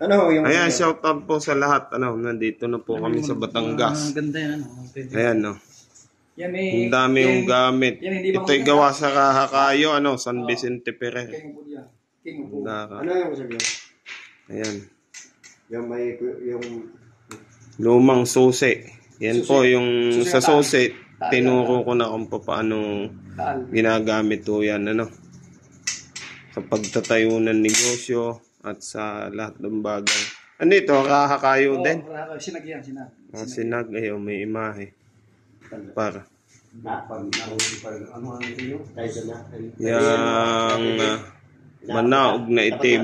Ano yung... Ayan, shout out po sa lahat. Nandito na po kami sa Batangas. Ganda yan. Ayan, no. Yan, may... Ang dami yung gamit. Yan, hindi ba Ito'y gawa sa Kahakayo, San Vicente Perez. Ano yung sabi? Ayan. Yung may... Yung... Lumang susi. Yan Susi. po yung Susi sa na susi. Tinuro ko na kung paano ginagamit po yan. Sa pagtatayo ng negosyo at sa lahat ng bagay. Ano ito? Kahakayo din? Sinag yan, sinag. Sinag. Ayaw, may imahe. Para. Yang manaog na itim.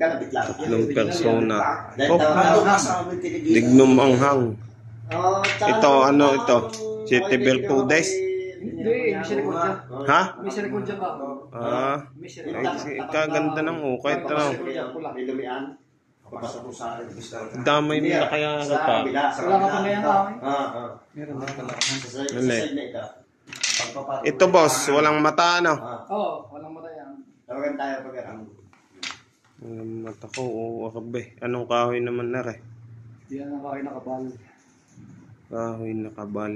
Tatlong persona. Dignum anghang. Ito, ito? City Bermudez. Hindi, may silikod dyan. Ha? May silikod dyan ba? Kaganda ng ukay. Damay mo na kaya pa. Wala ka pa ngayon ka. Meron na pala. Ito boss, walang mata Oo, walang mata yan. Tawagan tayo pag Walang mata ko, akabe. Anong kahoy naman na re? Yan ang kahoy na kabal. Kahoy na kabal.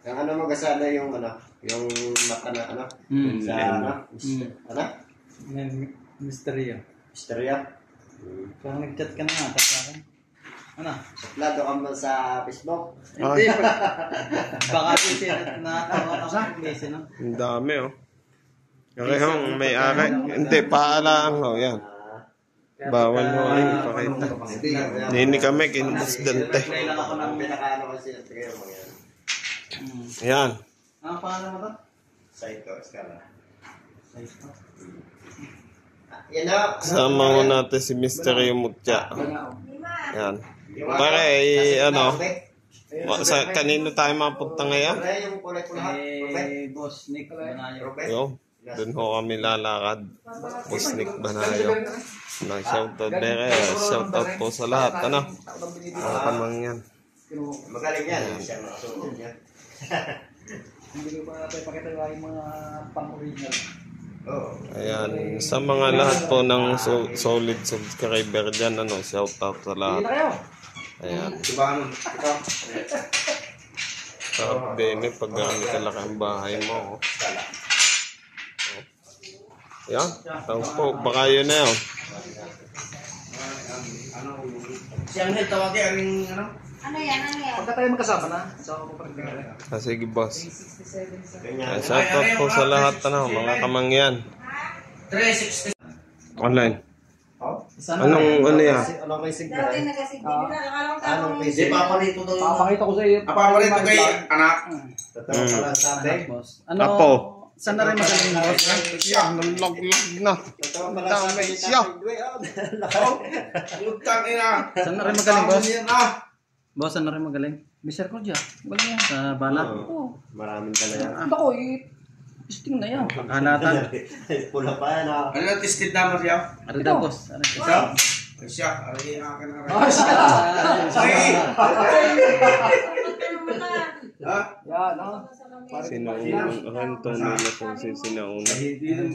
Ang magasana yung yung mata na sa Misteryo. Misteryo? Parang nag-chat ka na nga, tapos akin. Suplado ka mo sa Facebook? Hindi. Baka kasi natawag ako sa place, no? Ang dami, Karehong may ari. Hindi, paalang yan. Bawal mo ay ipakita. Nini kami, kinusdante. Kailangan ako ng pinakaano kasi Ayan. Ano pangalan mo to? Saito, Escala. Saito. Yan na. Sama mo natin si Mr. Mutya. Ayan. Pare, kanino tayo mapunta ngayon? Boss Nick Banayo. Doon ho kami lalakad. Boss Nick Banayo. Shoutout po sa lahat. Mga kamang yan. Magaling yan. Siya nakasuot yan. Hindi ko pa natin pakita yung mga pang-original. Ayan. Sa mga lahat po ng solid subscriber dyan, shoutout sa lahat. Ayan. Sarap din pag gamit kalaki ang bahay mo. Ayan. Tawag po. Baka yun na yun. Si Angel, tawagin ang Ano yan? Pagka tayo magkasama na, so ako pa rin. Sige boss. Shoutout po sa lahat mga kamangyan. 360. Online. Anong yan? Anong racing ka Dati rin? nag-asigdi na. Anong racing? Paparito daw yung... Papakita ko sa iyo. Paparito kay anak. Totoo pala sabi. Apo. Saan na rin magaling boss? Nalaglag na. Totoo pala sabi. Siya. Utang ina. Saan na rin magaling boss? Boss, saan na rin magaling? Mr. Kodja. Magaling yan. Sa bala. Oo. Maraming talaga. Ako testing na yan. Pagkalatan. Pula pa yan Ano na tested naman siya? Ano daw boss? Ano Siya? Siya. Ari akin na rin. Oh, siya! Ha? Yan, Sinaunang rento nila kung sinaunang.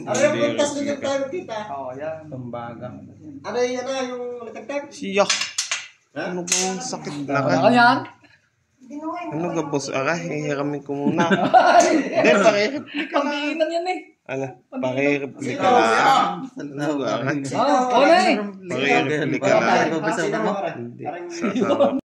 Ano yung puntas na yung tayo kita? Oo, yan. Pambaga. Ano yan yung natagtag? Siya. Ano ba yung sakit na ka? Ano yan? Ano ka boss? Hihiramin ko muna. Hindi, pakireplika na. Pang-iinan yan Pakireplika na. Ano ka? Oo, na Pakireplika na. Hindi. Hindi.